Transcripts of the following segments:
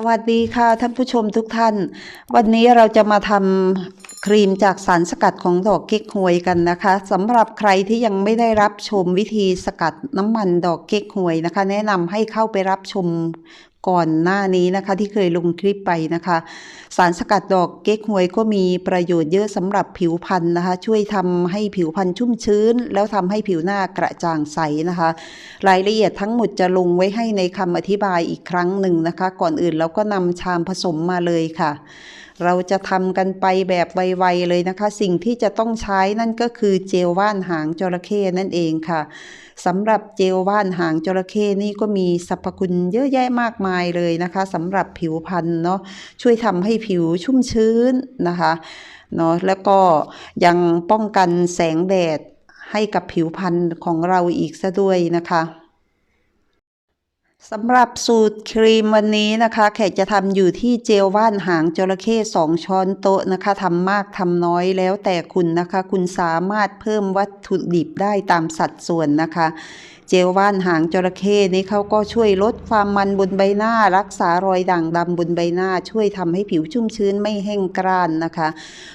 วัสดีค่ะท่านผู้ชมทุกท่านวันนี้เราจะมาทำครีมจากสารสกัดของดอกเก๊กฮวยกันนะคะสำหรับใครที่ยังไม่ได้รับชมวิธีสกัดน้ำมันดอกเก๊กฮวยนะคะแนะนำให้เข้าไปรับชมก่อนหน้านี้นะคะที่เคยลงคลิปไปนะคะสารสกัดดอกเก๊กฮวยก็มีประโยชน์เยอะสำหรับผิวพรรณนะคะช่วยทำให้ผิวพรรณชุ่มชื้นแล้วทำให้ผิวหน้ากระจ่างใสนะคะรายละเอียดทั้งหมดจะลงไว้ให้ในคำอธิบายอีกครั้งหนึ่งนะคะก่อนอื่นเราก็นำชามผสมมาเลยค่ะเราจะทำกันไปแบบไวๆเลยนะคะสิ่งที่จะต้องใช้นั่นก็คือเจลว่านหางจระเข้นั่นเองค่ะสำหรับเจลว่านหางจระเข้นี่ก็มีสรรพคุณเยอะแยะมากมายเลยนะคะสำหรับผิวพรรณเนาะช่วยทำให้ผิวชุ่มชื้นนะคะเนาะแล้วก็ยังป้องกันแสงแดดให้กับผิวพรรณของเราอีกซะด้วยนะคะสำหรับสูตรครีมวันนี้นะคะแขกจะทำอยู่ที่เจลว่านหางจระเข้2 ช้อนโต๊ะนะคะทำมากทำน้อยแล้วแต่คุณนะคะคุณสามารถเพิ่มวัตถุดิบได้ตามสัดส่วนนะคะเจลว่านหางจระเข้นี้เขาก็ช่วยลดความมันบนใบหน้ารักษารอยด่างดำบนใบหน้าช่วยทำให้ผิวชุ่มชื้นไม่แห้งกร้านนะคะ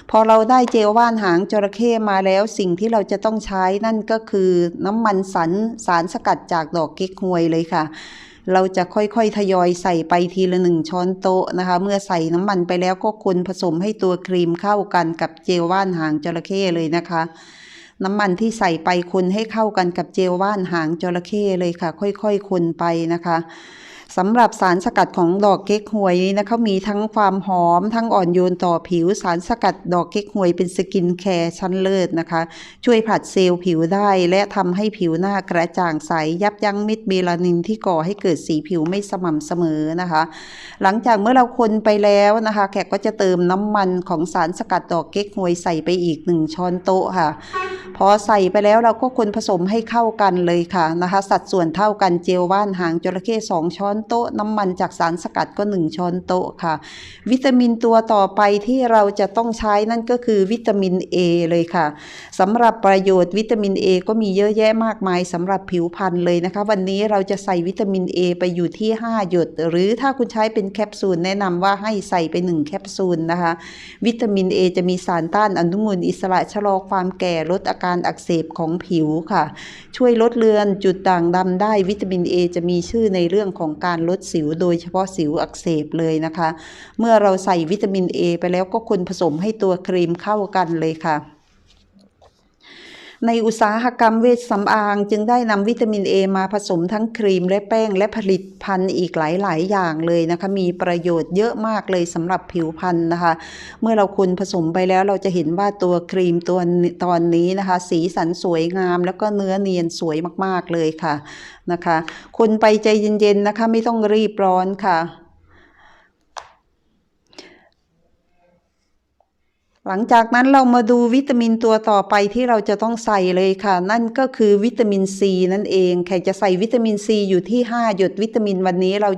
พอเราได้เจลว่านหางจระเข้มาแล้วสิ่งที่เราจะต้องใช้นั่นก็คือน้ำมันสารสกัดจากดอกเก๊กฮวยเลยค่ะเราจะค่อยๆทยอยใส่ไปทีละ1 ช้อนโต๊ะนะคะเมื่อใส่น้ำมันไปแล้วก็คนผสมให้ตัวครีมเข้ากันกับเจลว่านหางจระเข้เลยนะคะน้ำมันที่ใส่ไปคนให้เข้ากันกับเจลว่านหางจระเข้เลยค่ะค่อยๆคนไปนะคะสำหรับสารสกัดของดอกเก๊กฮวยนี้นะเขามีทั้งความหอมทั้งอ่อนโยนต่อผิวสารสกัดดอกเก๊กฮวยเป็นสกินแคร์ชั้นเลิศนะคะช่วยผลัดเซลล์ผิวได้และทำให้ผิวหน้ากระจ่างใสยับยั้งเม็ดเมลานินที่ก่อให้เกิดสีผิวไม่สม่ำเสมอนะคะหลังจากเมื่อเราคนไปแล้วนะคะแขกก็จะเติมน้ำมันของสารสกัดดอกเก๊กฮวยใส่ไปอีก1 ช้อนโต๊ะค่ะพอใส่ไปแล้วเราก็คนผสมให้เข้ากันเลยค่ะนะคะสัดส่วนเท่ากันเจลว่านหางจระเข้2 ช้อนโต๊ะน้ำมันจากสารสกัดก็1 ช้อนโต๊ะค่ะวิตามินตัวต่อไปที่เราจะต้องใช้นั่นก็คือวิตามิน A เลยค่ะสำหรับประโยชน์วิตามิน A ก็มีเยอะแยะมากมายสำหรับผิวพรรณเลยนะคะวันนี้เราจะใส่วิตามิน A ไปอยู่ที่5 หยดหรือถ้าคุณใช้เป็นแคปซูลแนะนำว่าให้ใส่ไป1 แคปซูลนะคะวิตามิน A จะมีสารต้านอนุมูลอิสระชะลอความแก่ลดอาการอักเสบของผิวค่ะช่วยลดเลือนจุดด่างดำได้วิตามิน A จะมีชื่อในเรื่องของการลดสิวโดยเฉพาะสิวอักเสบเลยนะคะเมื่อเราใส่วิตามิน A ไปแล้วก็คนผสมให้ตัวครีมเข้ากันเลยค่ะในอุตสาหกรรมเวชสำอางจึงได้นำวิตามิน A มาผสมทั้งครีมและแป้งและผลิตภัณฑ์อีกหลายอย่างเลยนะคะมีประโยชน์เยอะมากเลยสำหรับผิวพรรณนะคะเมื่อเราคนผสมไปแล้วเราจะเห็นว่าตัวครีมตอนนี้นะคะสีสันสวยงามแล้วก็เนื้อเนียนสวยมากๆเลยค่ะนะคะคนไปใจเย็นๆนะคะไม่ต้องรีบร้อนค่ะหลังจากนั้นเรามาดูวิตามินตัวต่อไปที่เราจะต้องใส่เลยค่ะนั่นก็คือวิตามินซีนั่นเองแขกจะใส่วิตามินซีอยู่ที่5 หยดวิตามินวันนี้เรา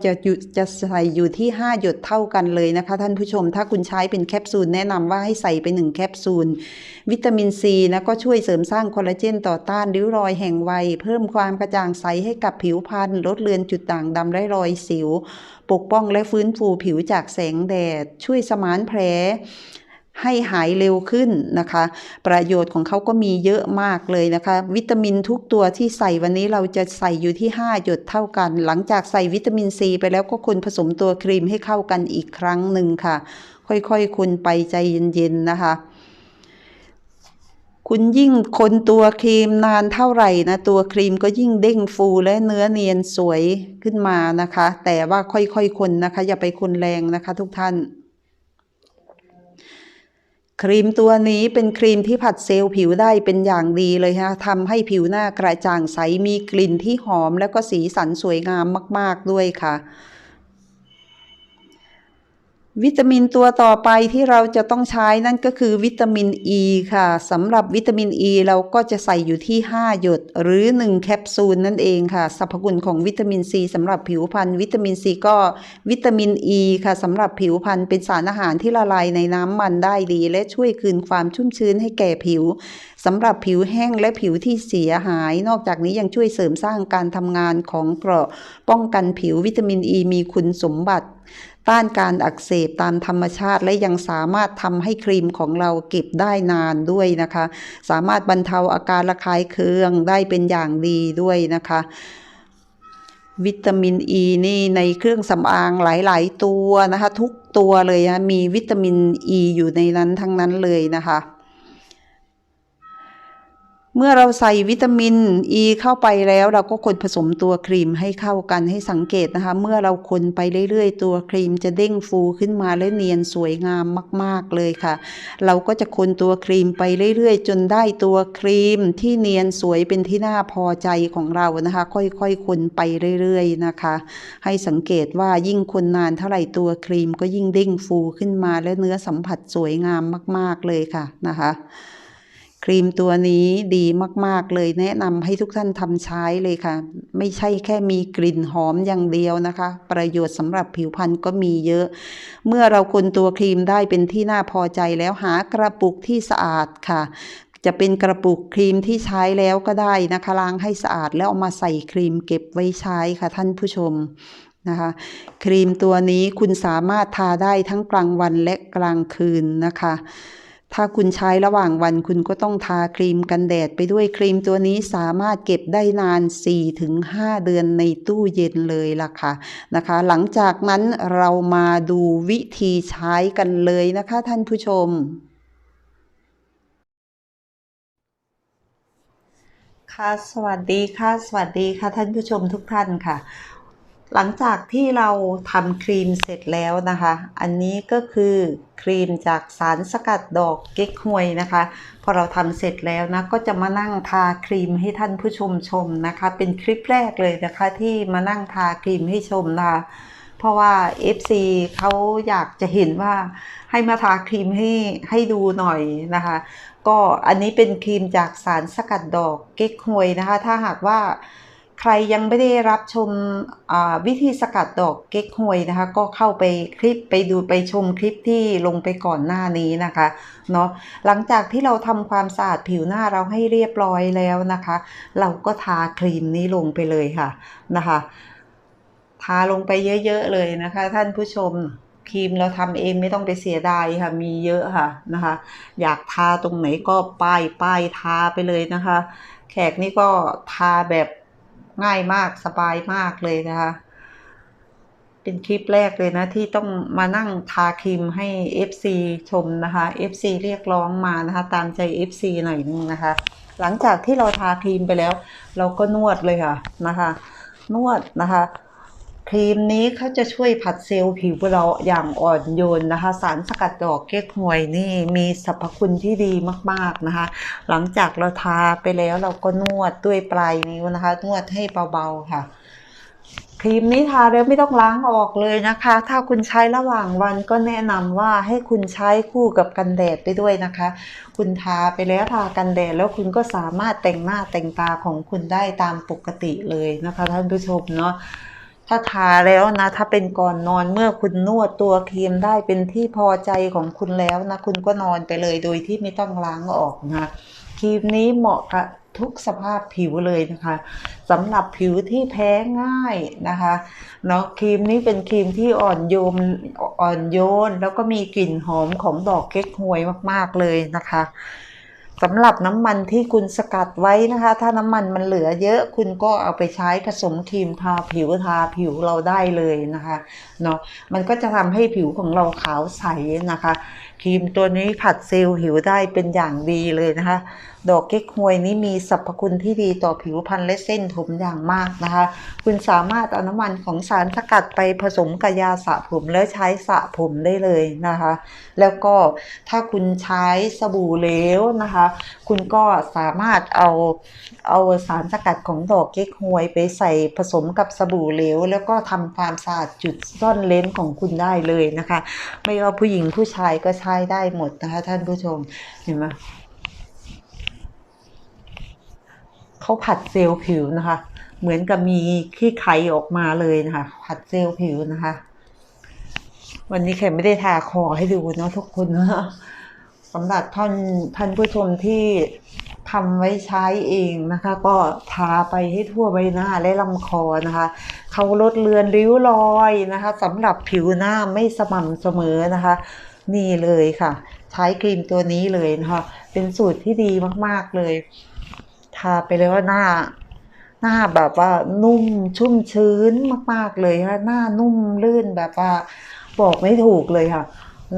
จะใส่อยู่ที่5 หยดเท่ากันเลยนะคะท่านผู้ชมถ้าคุณใช้เป็นแคปซูลแนะนำว่าให้ใส่ไป1 แคปซูลวิตามินซีนะก็ช่วยเสริมสร้างคอลลาเจนต่อต้านริ้วรอยแห่งวัยเพิ่มความกระจ่างใสให้กับผิวพรรณลดเลือนจุดด่างดำและรอยสิวปกป้องและฟื้นฟูผิวจากแสงแดดช่วยสมานแผลให้หายเร็วขึ้นนะคะประโยชน์ของเขาก็มีเยอะมากเลยนะคะวิตามินทุกตัวที่ใส่วันนี้เราจะใส่อยู่ที่5 หยดเท่ากันหลังจากใส่วิตามินซีไปแล้วก็คนผสมตัวครีมให้เข้ากันอีกครั้งหนึ่งค่ะค่อยๆคนไปใจเย็นๆนะคะคุณยิ่งคนตัวครีมนานเท่าไหร่นะตัวครีมก็ยิ่งเด้งฟูและเนื้อเนียนสวยขึ้นมานะคะแต่ว่าค่อยๆคนนะคะอย่าไปคนแรงนะคะทุกท่านครีมตัวนี้เป็นครีมที่ผัดเซลล์ผิวได้เป็นอย่างดีเลยฮะทำให้ผิวหน้ากระจ่างใสมีกลิ่นที่หอมแล้วก็สีสันสวยงามมากๆด้วยค่ะวิตามินตัวต่อไปที่เราจะต้องใช้นั่นก็คือวิตามิน E ค่ะสำหรับวิตามิน E เราก็จะใส่อยู่ที่5 หยดหรือ1 แคปซูลนั่นเองค่ะสรรพคุณของวิตามิน C สำหรับผิวพรรณวิตามิน C ก็วิตามิน E ค่ะสำหรับผิวพรรณเป็นสารอาหารที่ละลายในน้ำมันได้ดีและช่วยคืนความชุ่มชื้นให้แก่ผิวสำหรับผิวแห้งและผิวที่เสียหายนอกจากนี้ยังช่วยเสริมสร้างการทำงานของเกราะป้องกันผิววิตามิน E มีคุณสมบัติ ต้านการอักเสบตามธรรมชาติและยังสามารถทำให้ครีมของเราเก็บได้นานด้วยนะคะสามารถบรรเทาอาการระคายเคืองได้เป็นอย่างดีด้วยนะคะวิตามินอ e ีนี่ในเครื่องสำอางหลายๆตัวนะคะทุกตัวเลยนะมีวิตามินอ e ีอยู่ในนั้นทั้งนั้นเลยนะคะเมื่อเราใส่วิตามินอ e ีเข้าไปแล้วเราก็คนผสมตัวครีมให้เข้ากันให้สังเกตนะคะเมื่อเราคนไปเรื่อยๆตัวครีมจะเด้งฟูขึ้นมาและเนียนสวยงามมากๆเลยค่ะเราก็จะคนตัวครีมไปเรื่อยๆจนได้ตัวครีมที่เนียนสวยเป็นที่น่าพอใจของเรานะคะค่อยๆคนไปเรื่อยๆนะคะให้สังเกตว่ายิ่งคนนานเท่าไหร่ตัวครีมก็ยิ่งเด้งฟูขึ้นมาและเนื้อสัมผัสสวยงามมากๆเลยค่ะนะคะครีมตัวนี้ดีมากๆเลยแนะนำให้ทุกท่านทำใช้เลยค่ะไม่ใช่แค่มีกลิ่นหอมอย่างเดียวนะคะประโยชน์สำหรับผิวพรรณก็มีเยอะเมื่อเราคนตัวครีมได้เป็นที่น่าพอใจแล้วหากระปุกที่สะอาดค่ะจะเป็นกระปุกครีมที่ใช้แล้วก็ได้นะคะล้างให้สะอาดแล้วเอามาใส่ครีมเก็บไว้ใช้ค่ะท่านผู้ชมนะคะครีมตัวนี้คุณสามารถทาได้ทั้งกลางวันและกลางคืนนะคะถ้าคุณใช้ระหว่างวันคุณก็ต้องทาครีมกันแดดไปด้วยครีมตัวนี้สามารถเก็บได้นาน 4-5 เดือนในตู้เย็นเลยล่ะค่ะนะคะหลังจากนั้นเรามาดูวิธีใช้กันเลยนะคะท่านผู้ชมค่ะสวัสดีค่ะสวัสดีค่ะท่านผู้ชมทุกท่านค่ะหลังจากที่เราทำครีมเสร็จแล้วนะคะอันนี้ก็คือครีมจากสารสกัดดอกเก๊กฮวยนะคะพอเราทำเสร็จแล้วนะก็จะมานั่งทาครีมให้ท่านผู้ชมชมนะคะเป็นคลิปแรกเลยนะคะที่มานั่งทาครีมให้ชมนะคะเพราะว่า FC เขาอยากจะเห็นว่าให้มาทาครีมให้ดูหน่อยนะคะก็อันนี้เป็นครีมจากสารสกัดดอกเก๊กฮวยนะคะถ้าหากว่าใครยังไม่ได้รับชมวิธีสกัดดอกเก๊กฮวยนะคะก็เข้าไปคลิปไปดูไปชมคลิปที่ลงไปก่อนหน้านี้นะคะเนาะหลังจากที่เราทำความสะอาดผิวหน้าเราให้เรียบร้อยแล้วนะคะเราก็ทาครีมนี้ลงไปเลยค่ะนะคะทาลงไปเยอะๆเลยนะคะท่านผู้ชมครีมเราทำเองไม่ต้องไปเสียดายค่ะมีเยอะค่ะนะคะอยากทาตรงไหนก็ป้ายทาไปเลยนะคะแขกนี่ก็ทาแบบง่ายมากสบายมากเลยนะคะเป็นคลิปแรกเลยนะที่ต้องมานั่งทาครีมให้ FC ชมนะคะ FC เรียกร้องมานะคะตามใจ FC หน่อยนึงนะคะหลังจากที่เราทาครีมไปแล้วเราก็นวดเลยค่ะนะคะนวดนะคะครีมนี้เขาจะช่วยผัดเซลล์ผิวเราอย่างอ่อนโยนนะคะสารสกัดดอกเก๊กฮวยนี่มีสรรพคุณที่ดีมากๆนะคะหลังจากเราทาไปแล้วเราก็นวดด้วยปลายนิ้วนะคะนวดให้เบาๆค่ะครีมนี้ทาแล้วไม่ต้องล้างออกเลยนะคะถ้าคุณใช้ระหว่างวันก็แนะนำว่าให้คุณใช้คู่กับกันแดดไปด้วยนะคะคุณทาไปแล้วทากันแดดแล้วคุณก็สามารถแต่งหน้าแต่งตาของคุณได้ตามปกติเลยนะคะท่านผู้ชมเนาะถ้าทาแล้วนะถ้าเป็นก่อนนอนเมื่อคุณนวดตัวครีมได้เป็นที่พอใจของคุณแล้วนะคุณก็นอนไปเลยโดยที่ไม่ต้องล้างออกนะครีมนี้เหมาะกับทุกสภาพผิวเลยนะคะสำหรับผิวที่แพ้ง่ายนะคะเนาะครีมนี้เป็นครีมที่อ่อนโยนแล้วก็มีกลิ่นหอมของดอกเก๊กฮวยมากๆเลยนะคะสำหรับน้ำมันที่คุณสกัดไว้นะคะถ้าน้ำมันมันเหลือเยอะคุณก็เอาไปใช้ผสมครีมทาผิวเราได้เลยนะคะเนาะมันก็จะทำให้ผิวของเราขาวใสนะคะครีมตัวนี้ผัดเซลล์ผิวได้เป็นอย่างดีเลยนะคะดอกเก๊กฮวยนี้มีสรรพคุณที่ดีต่อผิวพรรณและเส้นผมอย่างมากนะคะคุณสามารถเอาน้ำมันของสารสกัดไปผสมกับยาสระผมแล้วใช้สระผมได้เลยนะคะแล้วก็ถ้าคุณใช้สบู่เหลวนะคะคุณก็สามารถเอาสารสกัดของดอกเก๊กฮวยไปใส่ผสมกับสบู่เหลวแล้วก็ทำความสะอาดจุดซ่อนเลนของคุณได้เลยนะคะไม่ว่าผู้หญิงผู้ชายก็ใช้ได้หมดนะคะท่านผู้ชมเห็นไหมเขาผัดเซลล์ผิวนะคะเหมือนกับมีขี้ไคออกมาเลยนะคะผัดเซลล์ผิวนะคะวันนี้แขกไม่ได้ทาคอให้ดูเนาะทุกคนนะ สำหรับท่านผู้ชมที่ทำไว้ใช้เองนะคะ ก็ทาไปให้ทั่วใบหน้าและลำคอนะคะเขาลดเลือนริ้วรอยนะคะสำหรับผิวหน้าไม่สม่ำเสมอนะคะ นี่เลยค่ะ ใช้ครีมตัวนี้เลยนะคะเป็นสูตรที่ดีมากๆเลยทาไปเลยว่าหน้าแบบว่านุ่มชุ่มชื้นมากๆเลยค่ะหน้านุ่มลื่นแบบว่าบอกไม่ถูกเลยค่ะ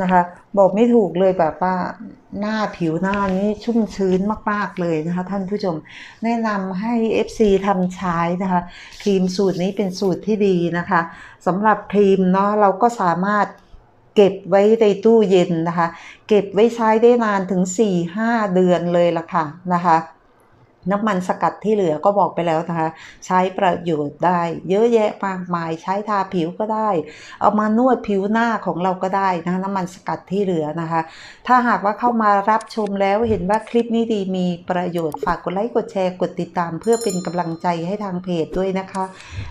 นะคะบอกไม่ถูกเลยแบบว่าผิวหน้านี้ชุ่มชื้นมากๆเลยนะคะท่านผู้ชมแนะนำให้ FC ทำใช้นะคะครีมสูตรนี้เป็นสูตรที่ดีนะคะสำหรับครีมเนาะเราก็สามารถเก็บไว้ในตู้เย็นนะคะเก็บไว้ใช้ได้นานถึง 4-5 เดือนเลยล่ะค่ะนะคะน้ำมันสกัดที่เหลือก็บอกไปแล้วนะคะใช้ประโยชน์ได้เยอะแยะมากมายใช้ทาผิวก็ได้เอามานวดผิวหน้าของเราก็ได้นะคะน้ำมันสกัดที่เหลือนะคะถ้าหากว่าเข้ามารับชมแล้วเห็นว่าคลิปนี้ดีมีประโยชน์ฝากกดไลค์กดแชร์กดติดตามเพื่อเป็นกำลังใจให้ทางเพจด้วยนะคะ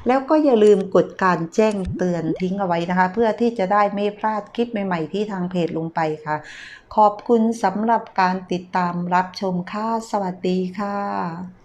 แล้วก็อย่าลืมกดการแจ้งเตือนทิ้งเอาไว้นะคะเพื่อที่จะได้ไม่พลาดคลิปใหม่ๆที่ทางเพจลงไปค่ะขอบคุณสำหรับการติดตามรับชมค่ะสวัสดีค่ะ